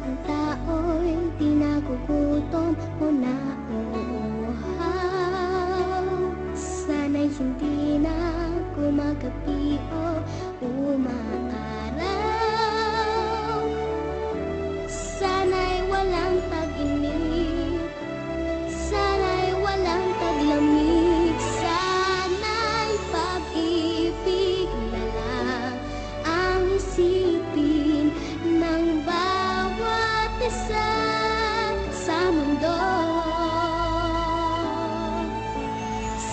ang tao'y di nagugutom o nauuhaw. Sana'y hindi na gumagabi o umaaraw. Sana'y walang tag-init, sana'y walang taglamig, sana'y pag-ibig na lang ang isipin ng bawat isa sa mundo.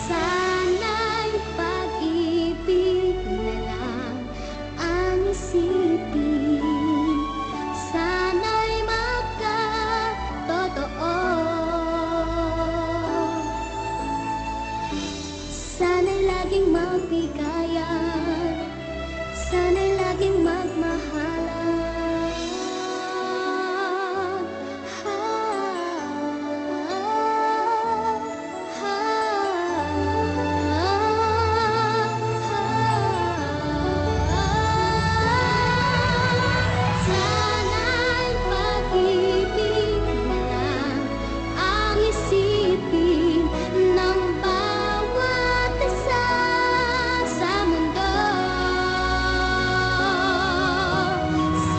Sana'y pag-ibig na lang ang isipin, sana'y magkatotoo. Sana'y laging magbigayan, sana'y laging magmahalan. Sana'y pag-ibig na lang ang isipin ng bawat isa sa mundo.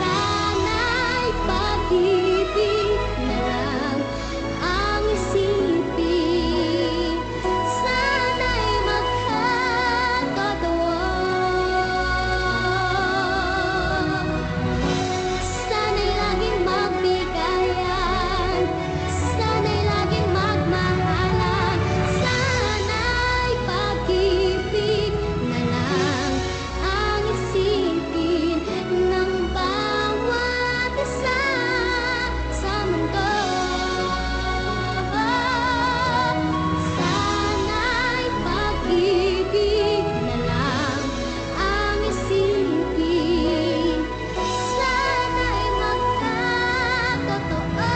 Sana'y pag-ibig na lang ang isipin, sana'y magkatotoo. Sana'y laging magbigayan, sana'y laging magmahalan. Sana'y pag-ibig na lang ang isipin ng bawat isa sa mundo. Sana'y pag-ibig na lang ang isipin, sana'y magkatotoo.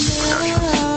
Sana.